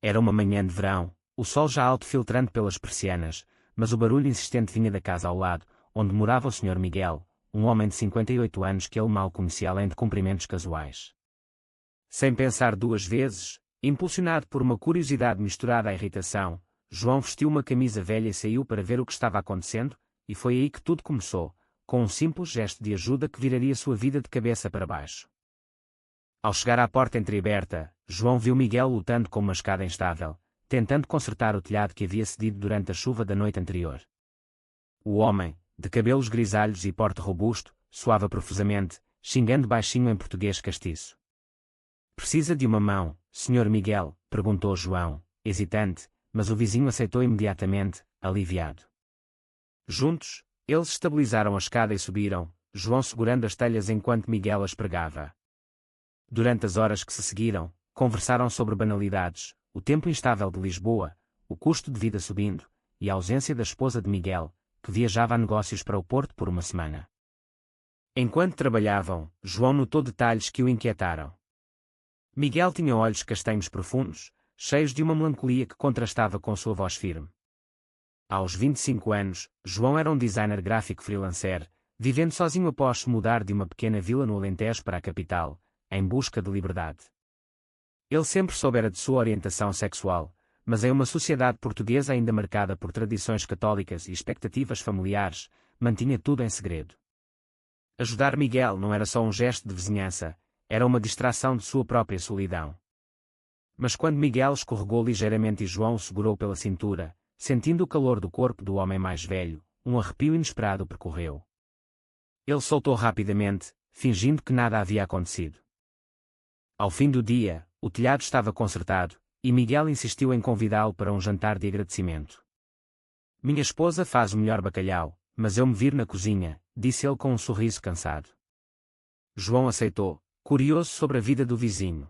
Era uma manhã de verão, o sol já alto filtrando pelas persianas, mas o barulho insistente vinha da casa ao lado, onde morava o Sr. Miguel, um homem de 58 anos que ele mal conhecia além de cumprimentos casuais. Sem pensar duas vezes, impulsionado por uma curiosidade misturada à irritação, João vestiu uma camisa velha e saiu para ver o que estava acontecendo, e foi aí que tudo começou, com um simples gesto de ajuda que viraria sua vida de cabeça para baixo. Ao chegar à porta entreaberta, João viu Miguel lutando com uma escada instável, tentando consertar o telhado que havia cedido durante a chuva da noite anterior. O homem, de cabelos grisalhos e porte robusto, suava profusamente, xingando baixinho em português castiço. "Precisa de uma mão, Sr. Miguel?" perguntou João, hesitante, mas o vizinho aceitou imediatamente, aliviado. Juntos, eles estabilizaram a escada e subiram, João segurando as telhas enquanto Miguel as pregava. Durante as horas que se seguiram, conversaram sobre banalidades, o tempo instável de Lisboa, o custo de vida subindo, e a ausência da esposa de Miguel, que viajava a negócios para o Porto por uma semana. Enquanto trabalhavam, João notou detalhes que o inquietaram. Miguel tinha olhos castanhos profundos, cheios de uma melancolia que contrastava com sua voz firme. Aos 25 anos, João era um designer gráfico freelancer, vivendo sozinho após se mudar de uma pequena vila no Alentejo para a capital, em busca de liberdade. Ele sempre soubera de sua orientação sexual, mas em uma sociedade portuguesa ainda marcada por tradições católicas e expectativas familiares, mantinha tudo em segredo. Ajudar Miguel não era só um gesto de vizinhança, era uma distração de sua própria solidão. Mas quando Miguel escorregou ligeiramente e João o segurou pela cintura, sentindo o calor do corpo do homem mais velho, um arrepio inesperado o percorreu. Ele soltou rapidamente, fingindo que nada havia acontecido. Ao fim do dia, o telhado estava consertado, e Miguel insistiu em convidá-lo para um jantar de agradecimento. "Minha esposa faz o melhor bacalhau, mas eu me viro na cozinha", disse ele com um sorriso cansado. João aceitou, curioso sobre a vida do vizinho.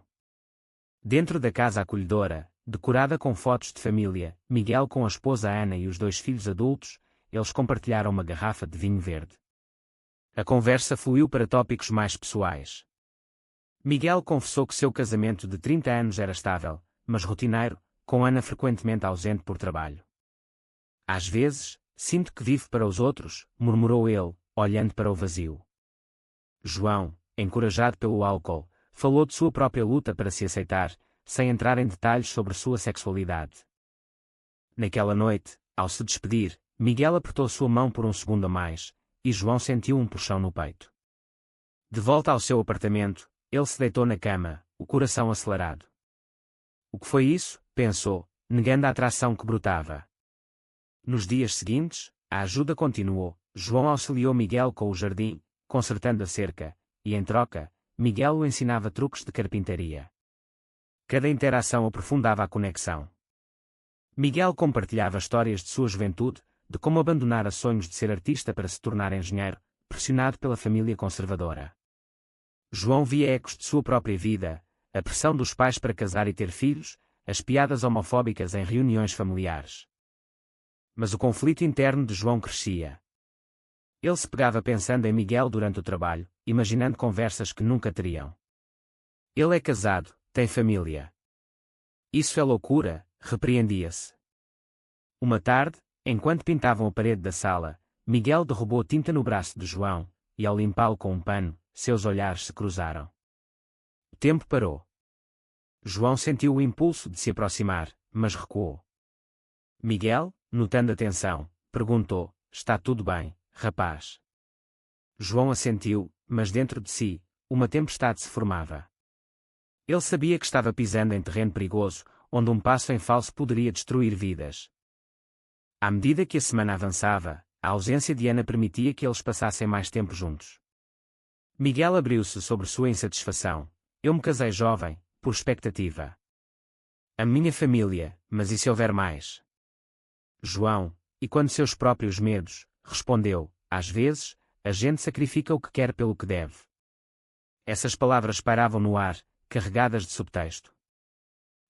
Dentro da casa acolhedora, decorada com fotos de família, Miguel com a esposa Ana e os 2 filhos adultos, eles compartilharam uma garrafa de vinho verde. A conversa fluiu para tópicos mais pessoais. Miguel confessou que seu casamento de 30 anos era estável, mas rotineiro, com Ana frequentemente ausente por trabalho. "Às vezes, sinto que vivo para os outros", murmurou ele, olhando para o vazio. João, encorajado pelo álcool, falou de sua própria luta para se aceitar, sem entrar em detalhes sobre sua sexualidade. Naquela noite, ao se despedir, Miguel apertou sua mão por um segundo a mais, e João sentiu um puxão no peito. De volta ao seu apartamento, ele se deitou na cama, o coração acelerado. O que foi isso? Pensou, negando a atração que brotava. Nos dias seguintes, a ajuda continuou. João auxiliou Miguel com o jardim, consertando a cerca, e em troca, Miguel o ensinava truques de carpintaria. Cada interação aprofundava a conexão. Miguel compartilhava histórias de sua juventude, de como abandonara sonhos de ser artista para se tornar engenheiro, pressionado pela família conservadora. João via ecos de sua própria vida, a pressão dos pais para casar e ter filhos, as piadas homofóbicas em reuniões familiares. Mas o conflito interno de João crescia. Ele se pegava pensando em Miguel durante o trabalho, imaginando conversas que nunca teriam. "Ele é casado, tem família." "Isso é loucura", repreendia-se. Uma tarde, enquanto pintavam a parede da sala, Miguel derrubou tinta no braço de João, e ao limpá-lo com um pano, seus olhares se cruzaram. O tempo parou. João sentiu o impulso de se aproximar, mas recuou. Miguel, notando a tensão, perguntou: "Está tudo bem, rapaz?" João assentiu, mas dentro de si, uma tempestade se formava. Ele sabia que estava pisando em terreno perigoso, onde um passo em falso poderia destruir vidas. À medida que a semana avançava, a ausência de Ana permitia que eles passassem mais tempo juntos. Miguel abriu-se sobre sua insatisfação. "Eu me casei jovem, por expectativa. A minha família, mas e se houver mais?" João, e quando seus próprios medos, respondeu: "Às vezes, a gente sacrifica o que quer pelo que deve." Essas palavras pairavam no ar, carregadas de subtexto.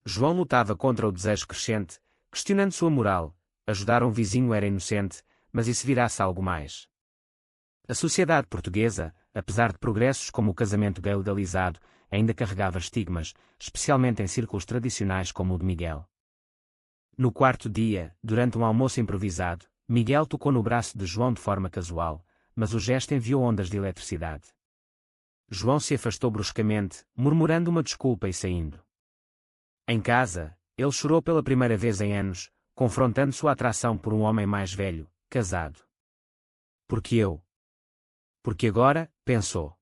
João lutava contra o desejo crescente, questionando sua moral. Ajudar um vizinho era inocente, mas e se virasse algo mais? A sociedade portuguesa, apesar de progressos como o casamento gay legalizado, ainda carregava estigmas, especialmente em círculos tradicionais como o de Miguel. No quarto dia, durante um almoço improvisado, Miguel tocou no braço de João de forma casual, mas o gesto enviou ondas de eletricidade. João se afastou bruscamente, murmurando uma desculpa e saindo. Em casa, ele chorou pela primeira vez em anos, confrontando sua atração por um homem mais velho, casado. Porque eu? Porque agora, pensou.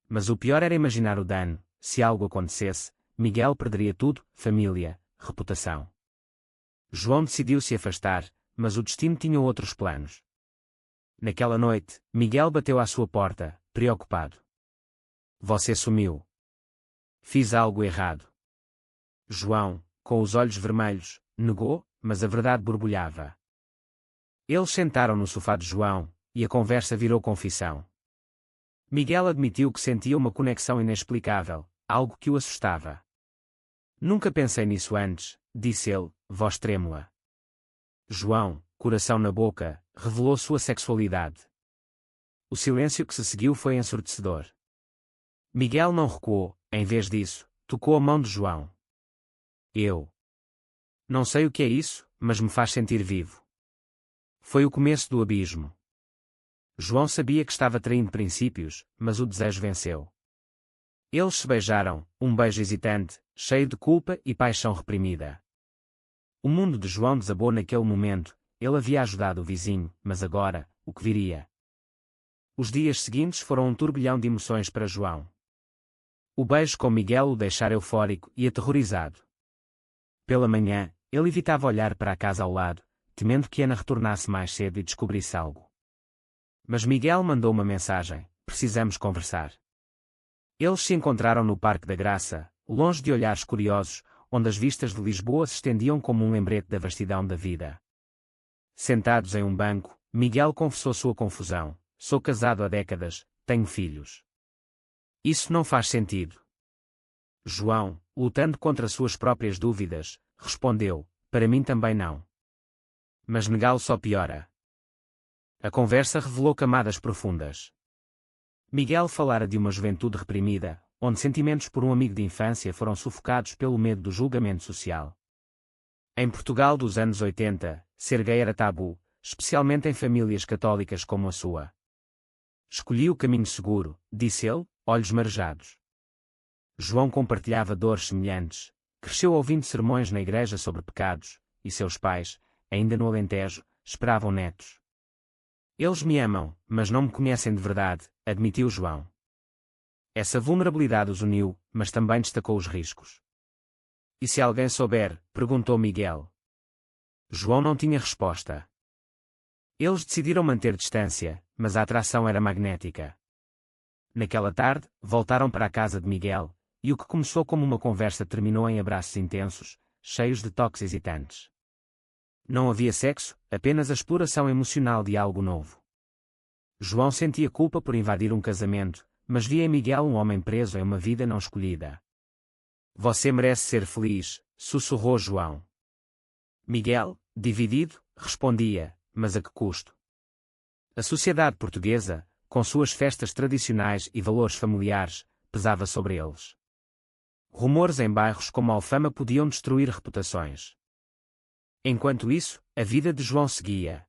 Mas o pior era imaginar o dano. Se algo acontecesse, Miguel perderia tudo, família, reputação. João decidiu se afastar, mas o destino tinha outros planos. Naquela noite, Miguel bateu à sua porta, preocupado. Você sumiu. Fiz algo errado. João, com os olhos vermelhos, negou, mas a verdade borbulhava. Eles sentaram no sofá de João, e a conversa virou confissão. Miguel admitiu que sentia uma conexão inexplicável, algo que o assustava. Nunca pensei nisso antes, disse ele, voz trêmula. João, coração na boca, revelou sua sexualidade. O silêncio que se seguiu foi ensurdecedor. Miguel não recuou, em vez disso, tocou a mão de João. Eu não sei o que é isso, mas me faz sentir vivo. Foi o começo do abismo. João sabia que estava traindo princípios, mas o desejo venceu. Eles se beijaram, um beijo hesitante, cheio de culpa e paixão reprimida. O mundo de João desabou naquele momento. Ele havia ajudado o vizinho, mas agora, o que viria? Os dias seguintes foram um turbilhão de emoções para João. O beijo com Miguel o deixara eufórico e aterrorizado. Pela manhã, ele evitava olhar para a casa ao lado, temendo que Ana retornasse mais cedo e descobrisse algo. Mas Miguel mandou uma mensagem: precisamos conversar. Eles se encontraram no Parque da Graça, longe de olhares curiosos, onde as vistas de Lisboa se estendiam como um lembrete da vastidão da vida. Sentados em um banco, Miguel confessou sua confusão. Sou casado há décadas, tenho filhos. Isso não faz sentido. João, lutando contra suas próprias dúvidas, respondeu: para mim também não. Mas negá-lo só piora. A conversa revelou camadas profundas. Miguel falara de uma juventude reprimida, onde sentimentos por um amigo de infância foram sufocados pelo medo do julgamento social. Em Portugal dos anos 80, ser gay era tabu, especialmente em famílias católicas como a sua. Escolhi o caminho seguro, disse ele, olhos marejados. João compartilhava dores semelhantes, cresceu ouvindo sermões na igreja sobre pecados, e seus pais, ainda no Alentejo, esperavam netos. Eles me amam, mas não me conhecem de verdade, admitiu João. Essa vulnerabilidade os uniu, mas também destacou os riscos. E se alguém souber? Perguntou Miguel. João não tinha resposta. Eles decidiram manter distância, mas a atração era magnética. Naquela tarde, voltaram para a casa de Miguel, e o que começou como uma conversa terminou em abraços intensos, cheios de toques hesitantes. Não havia sexo, apenas a exploração emocional de algo novo. João sentia culpa por invadir um casamento, mas via em Miguel um homem preso em uma vida não escolhida. Você merece ser feliz, sussurrou João. Miguel, dividido, respondia, mas a que custo? A sociedade portuguesa, com suas festas tradicionais e valores familiares, pesava sobre eles. Rumores em bairros como Alfama podiam destruir reputações. Enquanto isso, a vida de João seguia.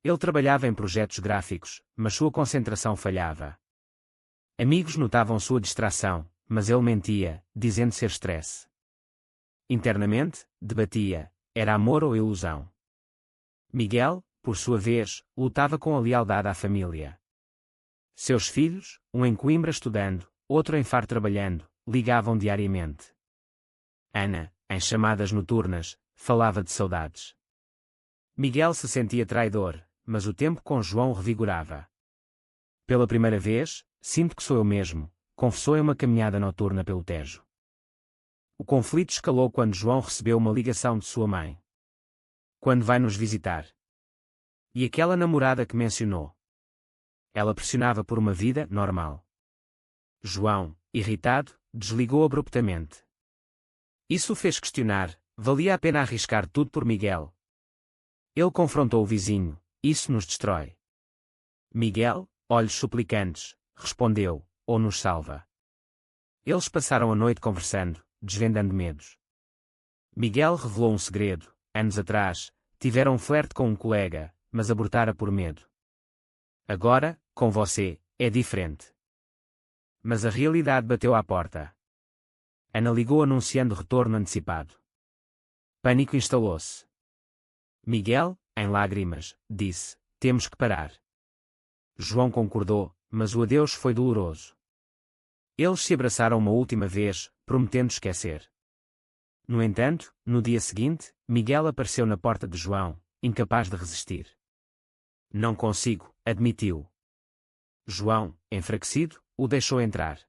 Ele trabalhava em projetos gráficos, mas sua concentração falhava. Amigos notavam sua distração, mas ele mentia, dizendo ser stress. Internamente, debatia: era amor ou ilusão? Miguel, por sua vez, lutava com a lealdade à família. Seus filhos, um em Coimbra estudando, outro em Faro trabalhando, ligavam diariamente. Ana, em chamadas noturnas, falava de saudades. Miguel se sentia traidor, mas o tempo com João o revigorava. Pela primeira vez, sinto que sou eu mesmo, confessou em uma caminhada noturna pelo Tejo. O conflito escalou quando João recebeu uma ligação de sua mãe. Quando vai nos visitar? E aquela namorada que mencionou? Ela pressionava por uma vida normal. João, irritado, desligou abruptamente. Isso o fez questionar: valia a pena arriscar tudo por Miguel? Ele confrontou o vizinho: isso nos destrói. Miguel, olhos suplicantes, respondeu: ou nos salva. Eles passaram a noite conversando, desvendando medos. Miguel revelou um segredo. Anos atrás, tivera um flerte com um colega, mas abortara por medo. Agora, com você, é diferente. Mas a realidade bateu à porta. Ana ligou anunciando retorno antecipado. Pânico instalou-se. Miguel, em lágrimas, disse: temos que parar. João concordou, mas o adeus foi doloroso. Eles se abraçaram uma última vez, prometendo esquecer. No entanto, no dia seguinte, Miguel apareceu na porta de João, incapaz de resistir. Não consigo, admitiu. João, enfraquecido, o deixou entrar.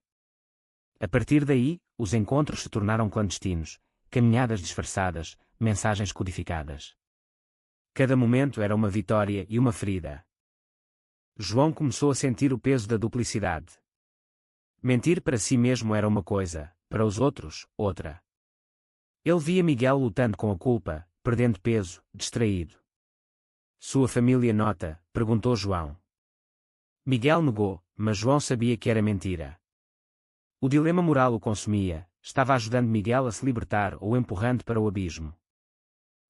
A partir daí, os encontros se tornaram clandestinos, caminhadas disfarçadas, mensagens codificadas. Cada momento era uma vitória e uma ferida. João começou a sentir o peso da duplicidade. Mentir para si mesmo era uma coisa, para os outros, outra. Ele via Miguel lutando com a culpa, perdendo peso, distraído. Sua família nota? Perguntou João. Miguel negou, mas João sabia que era mentira. O dilema moral o consumia, estava ajudando Miguel a se libertar ou empurrando para o abismo.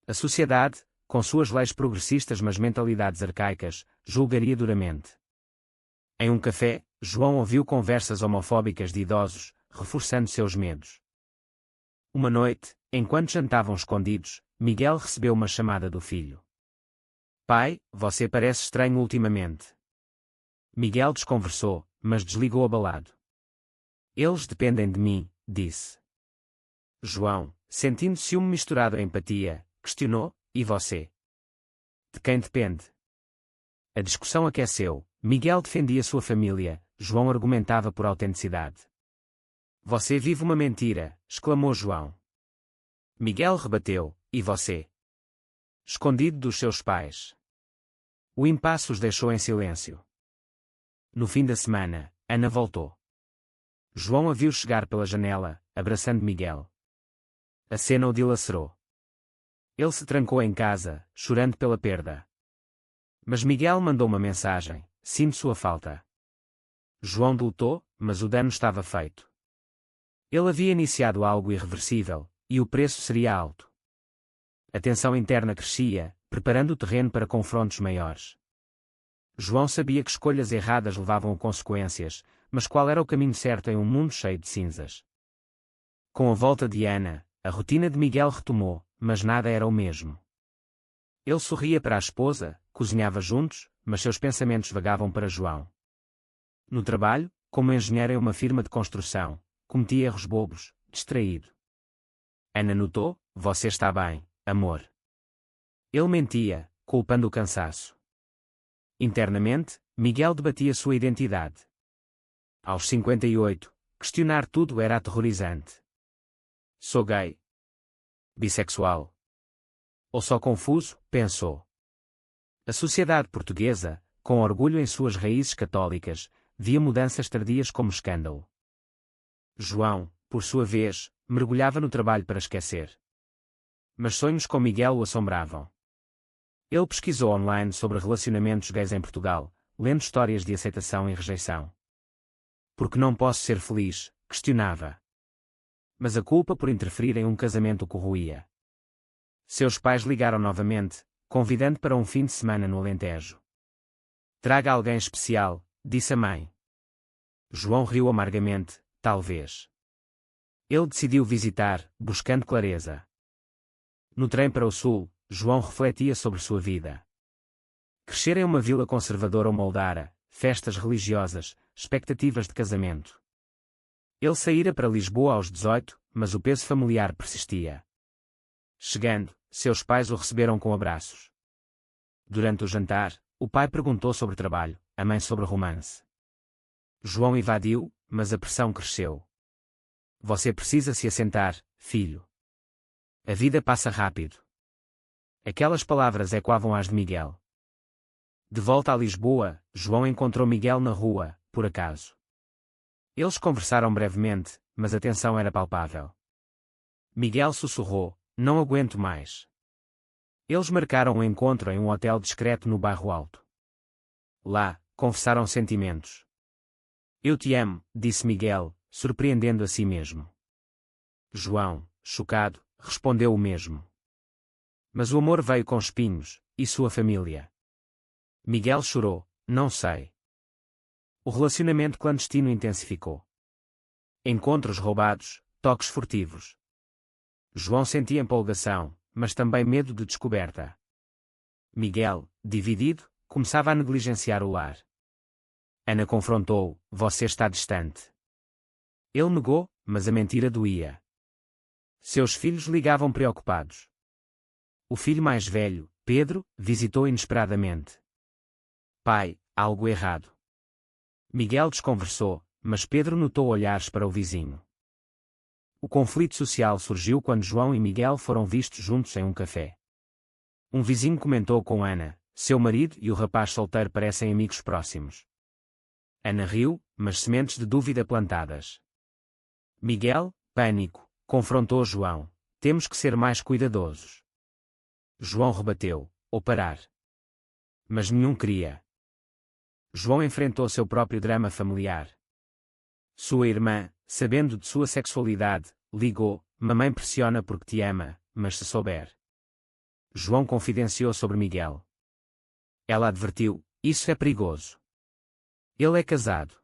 A sociedade, com suas leis progressistas mas mentalidades arcaicas, julgaria duramente. Em um café, João ouviu conversas homofóbicas de idosos, reforçando seus medos. Uma noite, enquanto jantavam escondidos, Miguel recebeu uma chamada do filho. Pai, você parece estranho ultimamente. Miguel desconversou, mas desligou abalado. Eles dependem de mim, disse. João, sentindo ciúme misturado a empatia, questionou: e você? De quem depende? A discussão aqueceu. Miguel defendia sua família, João argumentava por autenticidade. Você vive uma mentira, exclamou João. Miguel rebateu: e você? Escondido dos seus pais. O impasse os deixou em silêncio. No fim da semana, Ana voltou. João a viu chegar pela janela, abraçando Miguel. A cena o dilacerou. Ele se trancou em casa, chorando pela perda. Mas Miguel mandou uma mensagem: sinto sua falta. João lutou, mas o dano estava feito. Ele havia iniciado algo irreversível, e o preço seria alto. A tensão interna crescia, preparando o terreno para confrontos maiores. João sabia que escolhas erradas levavam a consequências, mas qual era o caminho certo em um mundo cheio de cinzas? Com a volta de Ana, a rotina de Miguel retomou, mas nada era o mesmo. Ele sorria para a esposa, cozinhava juntos, mas seus pensamentos vagavam para João. No trabalho, como engenheiro em uma firma de construção, cometia erros bobos, distraído. Ana notou: você está bem, amor. Ele mentia, culpando o cansaço. Internamente, Miguel debatia sua identidade. Aos 58, questionar tudo era aterrorizante. Sou gay? Bissexual? Ou só confuso, pensou. A sociedade portuguesa, com orgulho em suas raízes católicas, via mudanças tardias como escândalo. João, por sua vez, mergulhava no trabalho para esquecer. Mas sonhos com Miguel o assombravam. Ele pesquisou online sobre relacionamentos gays em Portugal, lendo histórias de aceitação e rejeição. Por que não posso ser feliz? Questionava. Mas a culpa por interferir em um casamento o corroía. Seus pais ligaram novamente, convidando para um fim de semana no Alentejo. Traga alguém especial, disse a mãe. João riu amargamente: talvez. Ele decidiu visitar, buscando clareza. No trem para o sul, João refletia sobre sua vida. Crescer em uma vila conservadora o moldara, festas religiosas, expectativas de casamento. Ele saíra para Lisboa aos 18, mas o peso familiar persistia. Chegando, seus pais o receberam com abraços. Durante o jantar, o pai perguntou sobre trabalho, a mãe sobre romance. João evadiu, mas a pressão cresceu. Você precisa se assentar, filho. A vida passa rápido. Aquelas palavras ecoavam as de Miguel. De volta a Lisboa, João encontrou Miguel na rua, por acaso. Eles conversaram brevemente, mas a tensão era palpável. Miguel sussurrou: não aguento mais. Eles marcaram um encontro em um hotel discreto no bairro Alto. Lá, confessaram sentimentos. Eu te amo, disse Miguel, surpreendendo a si mesmo. João, chocado, respondeu o mesmo. Mas o amor veio com espinhos, e sua família? Miguel chorou, não sei. O relacionamento clandestino intensificou. Encontros roubados, toques furtivos. João sentia empolgação, mas também medo de descoberta. Miguel, dividido, começava a negligenciar o lar. Ana confrontou-o, você está distante. Ele negou, mas a mentira doía. Seus filhos ligavam preocupados. O filho mais velho, Pedro, visitou inesperadamente. Pai, algo errado. Miguel desconversou, mas Pedro notou olhares para o vizinho. O conflito social surgiu quando João e Miguel foram vistos juntos em um café. Um vizinho comentou com Ana, seu marido e o rapaz solteiro parecem amigos próximos. Ana riu, mas sementes de dúvida plantadas. Miguel, pânico, confrontou João, temos que ser mais cuidadosos. João rebateu, ou parar. Mas nenhum queria. João enfrentou seu próprio drama familiar. Sua irmã, sabendo de sua sexualidade, ligou, mamãe pressiona porque te ama, mas se souber. João confidenciou sobre Miguel. Ela advertiu, isso é perigoso. Ele é casado.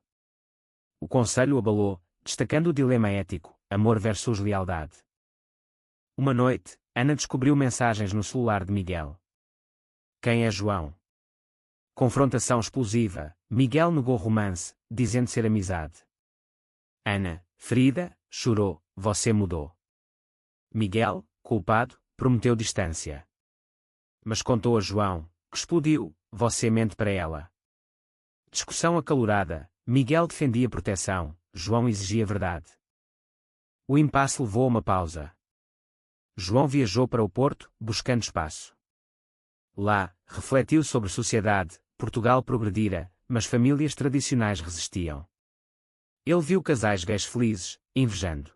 O conselho abalou, destacando o dilema ético, amor versus lealdade. Uma noite, Ana descobriu mensagens no celular de Miguel. Quem é João? Confrontação explosiva, Miguel negou romance, dizendo ser amizade. Ana, ferida, chorou, você mudou. Miguel, culpado, prometeu distância. Mas contou a João, que explodiu, você mente para ela. Discussão acalorada, Miguel defendia proteção, João exigia verdade. O impasse levou a uma pausa. João viajou para o Porto, buscando espaço. Lá, refletiu sobre sociedade, Portugal progredira, mas famílias tradicionais resistiam. Ele viu casais gays felizes, invejando.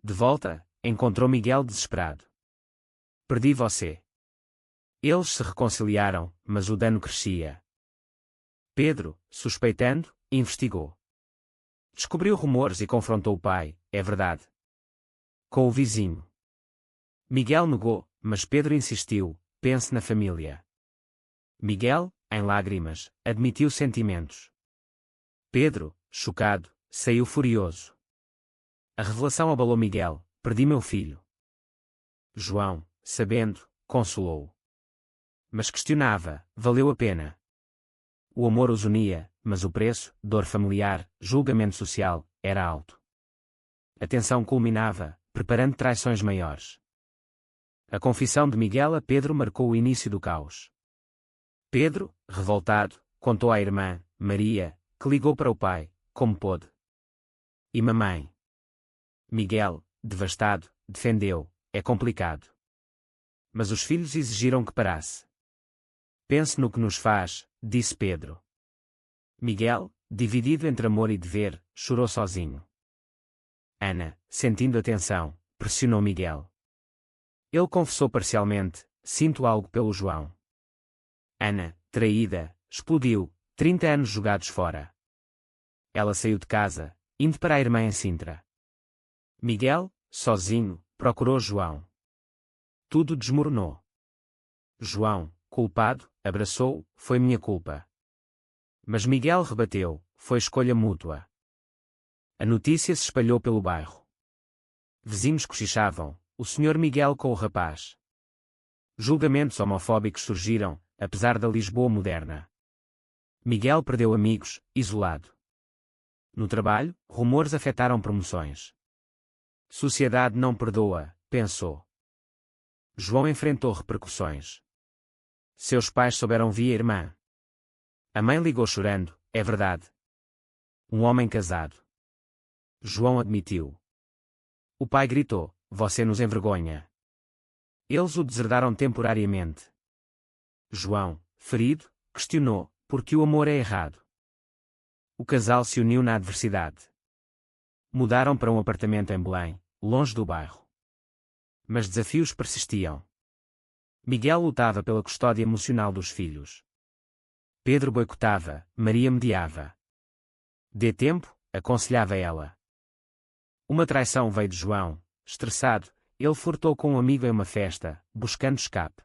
De volta, encontrou Miguel desesperado. Perdi você. Eles se reconciliaram, mas o dano crescia. Pedro, suspeitando, investigou. Descobriu rumores e confrontou o pai, é verdade. Com o vizinho. Miguel negou, mas Pedro insistiu, pense na família. Miguel, em lágrimas, admitiu sentimentos. Pedro, chocado, saiu furioso. A revelação abalou Miguel, perdi meu filho. João, sabendo, consolou-o. Mas questionava, valeu a pena. O amor os unia, mas o preço, dor familiar, julgamento social, era alto. A tensão culminava, preparando traições maiores. A confissão de Miguel a Pedro marcou o início do caos. Pedro, revoltado, contou à irmã, Maria, que ligou para o pai, como pôde. E mamãe? Miguel, devastado, defendeu, é complicado. Mas os filhos exigiram que parasse. Pense no que nos faz, disse Pedro. Miguel, dividido entre amor e dever, chorou sozinho. Ana, sentindo a tensão, pressionou Miguel. Ele confessou parcialmente, sinto algo pelo João. Ana, traída, explodiu, 30 anos jogados fora. Ela saiu de casa, indo para a irmã em Sintra. Miguel, sozinho, procurou João. Tudo desmoronou. João, culpado, abraçou, foi minha culpa. Mas Miguel rebateu, foi escolha mútua. A notícia se espalhou pelo bairro. Vizinhos cochichavam, o Sr. Miguel com o rapaz. Julgamentos homofóbicos surgiram, apesar da Lisboa moderna. Miguel perdeu amigos, isolado. No trabalho, rumores afetaram promoções. Sociedade não perdoa, pensou. João enfrentou repercussões. Seus pais souberam via irmã. A mãe ligou chorando, é verdade. Um homem casado. João admitiu. O pai gritou, você nos envergonha. Eles o deserdaram temporariamente. João, ferido, questionou, porque o amor é errado. O casal se uniu na adversidade. Mudaram para um apartamento em Belém, longe do bairro. Mas desafios persistiam. Miguel lutava pela custódia emocional dos filhos. Pedro boicotava, Maria mediava. Dê tempo, aconselhava ela. Uma traição veio de João, estressado, ele flertou com um amigo em uma festa, buscando escape.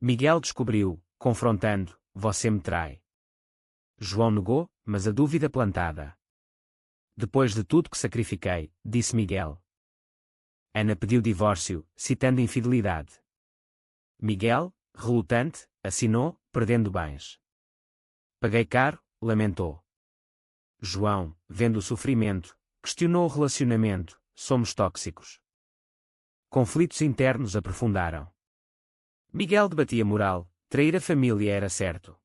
Miguel descobriu, confrontando: você me trai. João negou, mas a dúvida plantada. Depois de tudo que sacrifiquei, disse Miguel. Ana pediu divórcio, citando infidelidade. Miguel, relutante, assinou, perdendo bens. Paguei caro, lamentou. João, vendo o sofrimento, questionou o relacionamento: somos tóxicos. Conflitos internos aprofundaram. Miguel debatia moral: trair a família era certo.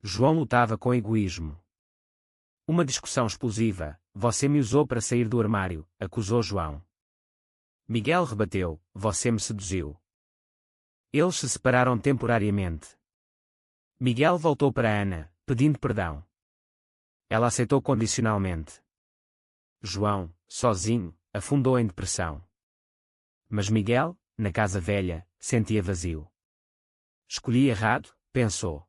João lutava com egoísmo. Uma discussão explosiva: você me usou para sair do armário, acusou João. Miguel rebateu: você me seduziu. Eles se separaram temporariamente. Miguel voltou para Ana, pedindo perdão. Ela aceitou condicionalmente. João, sozinho, afundou em depressão. Mas Miguel, na casa velha, sentia vazio. Escolhi errado, pensou.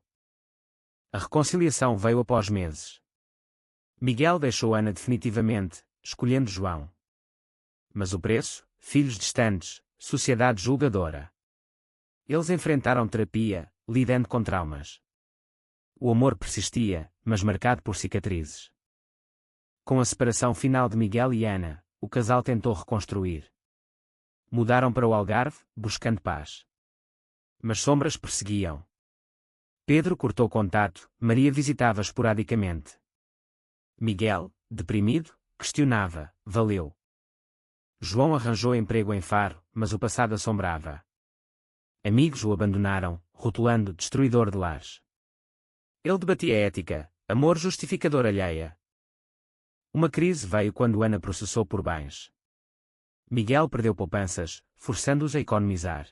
A reconciliação veio após meses. Miguel deixou Ana definitivamente, escolhendo João. Mas o preço: filhos distantes, sociedade julgadora. Eles enfrentaram terapia, lidando com traumas. O amor persistia, mas marcado por cicatrizes. Com a separação final de Miguel e Ana, o casal tentou reconstruir. Mudaram para o Algarve, buscando paz. Mas sombras perseguiam. Pedro cortou contato, Maria visitava esporadicamente. Miguel, deprimido, questionava: valeu? João arranjou emprego em Faro, mas o passado assombrava. Amigos o abandonaram, rotulando destruidor de lares. Ele debatia ética, amor justificador alheia. Uma crise veio quando Ana processou por bens. Miguel perdeu poupanças, forçando-os a economizar.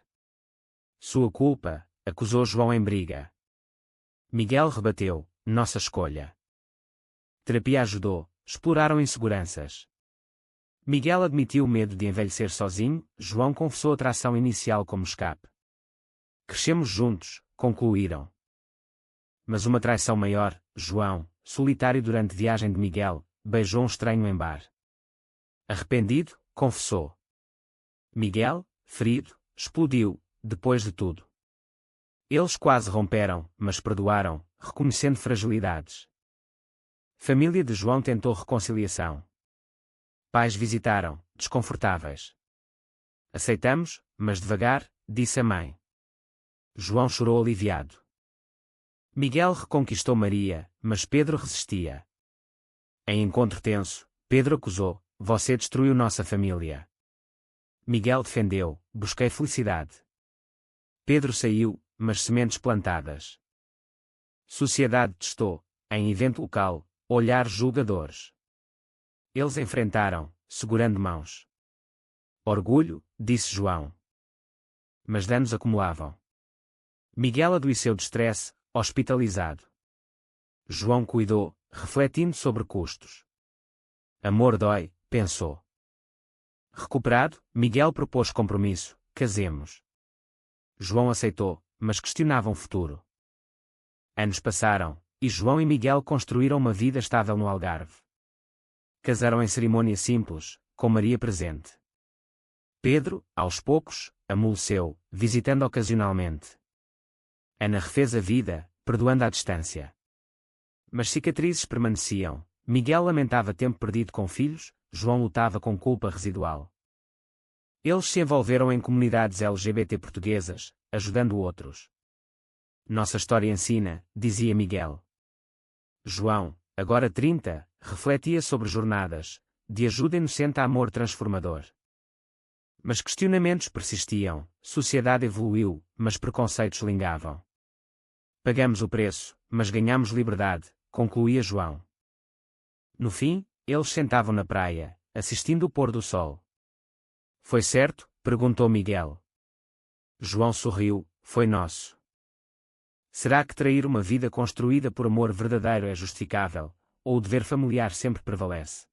Sua culpa, acusou João em briga. Miguel rebateu: nossa escolha. Terapia ajudou, exploraram inseguranças. Miguel admitiu o medo de envelhecer sozinho, João confessou a atração inicial como escape. Crescemos juntos, concluíram. Mas uma traição maior: João, solitário durante viagem de Miguel, beijou um estranho em bar. Arrependido, confessou. Miguel, ferido, explodiu: depois de tudo. Eles quase romperam, mas perdoaram, reconhecendo fragilidades. Família de João tentou reconciliação. Pais visitaram, desconfortáveis. Aceitamos, mas devagar, disse a mãe. João chorou aliviado. Miguel reconquistou Maria, mas Pedro resistia. Em encontro tenso, Pedro acusou: você destruiu nossa família. Miguel defendeu: busquei felicidade. Pedro saiu, mas sementes plantadas. Sociedade testou, em evento local, olhares julgadores. Eles enfrentaram, segurando mãos. Orgulho, disse João. Mas danos acumulavam. Miguel adoeceu de estresse, hospitalizado. João cuidou, refletindo sobre custos. Amor dói, pensou. Recuperado, Miguel propôs compromisso: casemos. João aceitou, mas questionava o futuro. Anos passaram, e João e Miguel construíram uma vida estável no Algarve. Casaram em cerimônia simples, com Maria presente. Pedro, aos poucos, amoleceu, visitando ocasionalmente. Ana refez a vida, perdoando à distância. Mas cicatrizes permaneciam. Miguel lamentava tempo perdido com filhos, João lutava com culpa residual. Eles se envolveram em comunidades LGBT portuguesas, ajudando outros. Nossa história ensina, dizia Miguel. João, agora 30, refletia sobre jornadas de ajuda inocente a amor transformador. Mas questionamentos persistiam, sociedade evoluiu, mas preconceitos lingavam. Pagamos o preço, mas ganhamos liberdade, concluía João. No fim, eles sentavam na praia, assistindo o pôr do sol. Foi certo? Perguntou Miguel. João sorriu: foi nosso. Será que trair uma vida construída por amor verdadeiro é justificável, ou o dever familiar sempre prevalece?